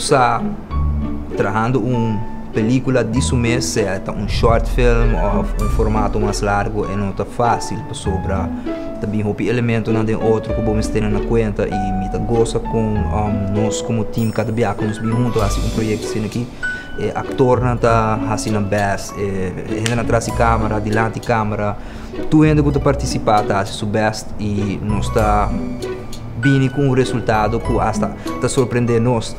está trabajando película de su mes, sea short film ou formato mais largo, não está fácil para sobrar. Também houve elementos na outro que vamos ter na conta e me tá gosta com nós como time cada vez que nós vimos junto assim projeto assim aqui. Actor na tá assim na best, ainda atrás de câmera, delante de câmera, tu ainda que participar tá assim best e nós tá bem com o resultado que hasta tá surpreender nós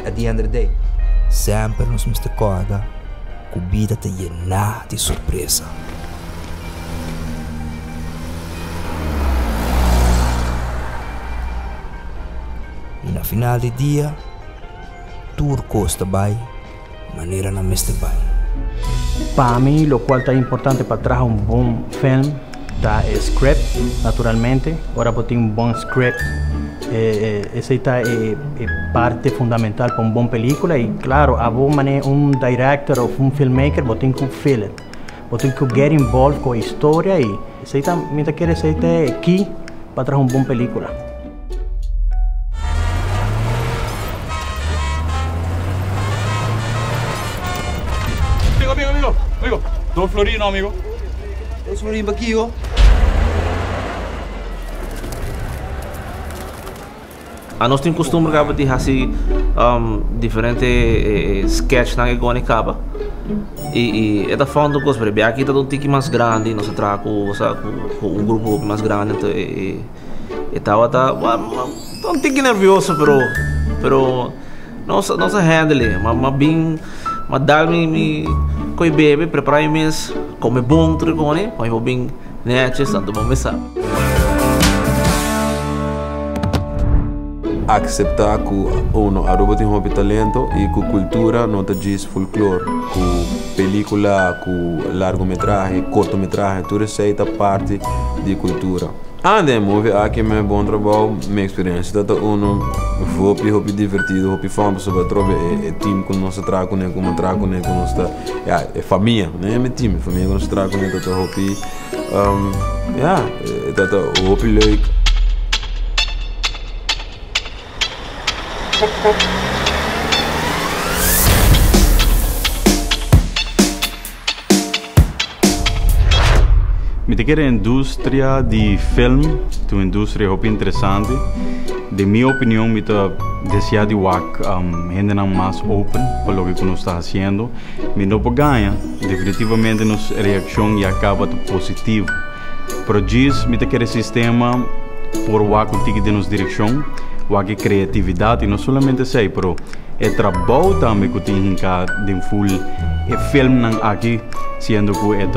at the end of the day. Sempre nos me recorda que a vida te llena de surpresa. E na final do dia, tudo custa bem, maneira não me está bem. Para mim, o qual é importante para trazer bom filme, é script, naturalmente. Agora, para ter bom script, essa é parte fundamental para bom película. E, claro, a director ou filmmaker, você tem que feel it. Você tem que get involved com a história e essa é aqui para trazer bom película. Amigo, Don Florino, amigo. Don Florino aqui, ó. Nós temos costume de fazer diferentes sketches na Egoni Caba. E é da forma que nós aqui está um tique mais grande, nós trabalhamos com grupo mais grande. E estava um tique nervioso, pero nós handle, mas dá-me coi bebe, preparar mês, come bom tricone, mas vou bem netes, tanto bom me sabe. Aceitar que a Aruba tem talento e que a cultura não diz folclore, que película, que largometragem, cortometragem, tudo isso é parte da cultura. Ande move aqui é bom trabalho, minha experiência, tanto vou divertido, vou fã sobre trobe é time que nós trago com como trago com nós é família, né? É time, família que nós trago com tanto hopi, tanto hopi leuk. Me te quer indústria de filme, uma indústria muito interessante. De minha opinião, me te deseja de gente mais open para o que nós está fazendo. Me não ganha, definitivamente nossa reação e acaba positivo. Pero diz, me te quer sistema por o que de nossa direção, o que criatividade, e não somente isso, pero é trabalho também que tem de full filme aqui, sendo que é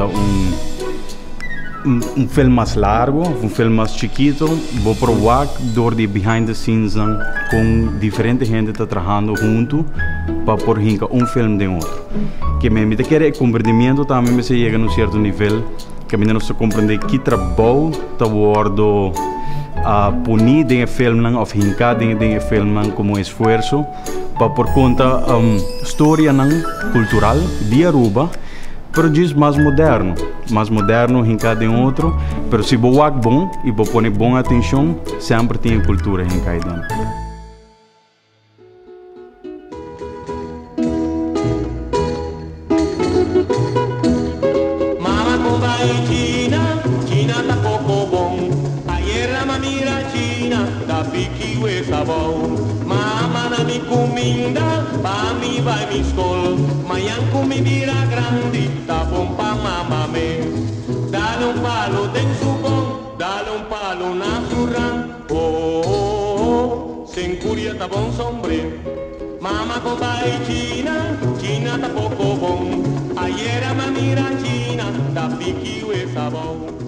filme mais largo, filme mais chiquito, vou provar door de behind the scenes com diferente gente está trabalhando junto para por filme de outro. Que me quer compreendimento também me chega a certo nível que me não se compreende que trabalho está wordo punir de filme ou hincar de filme como esforço para por conta história cultural de Aruba. Pero diz mais moderno em cada outro, pero se boa bom e põe boa atenção, sempre tem cultura em cada Mama comba em China tá pouco bom. Ayer la mira China, da piqui o sabão. Mama na mi comida, pa mi vai mi escola. Manhã comida grande, tá bom pa mamá me. Dale palo tem subão, dale palo na surran. Oh, oh, oh, sem curia tá bom sombre. Mama comba em China tá pouco bom. Ayer a mira China, da piqui o sabão.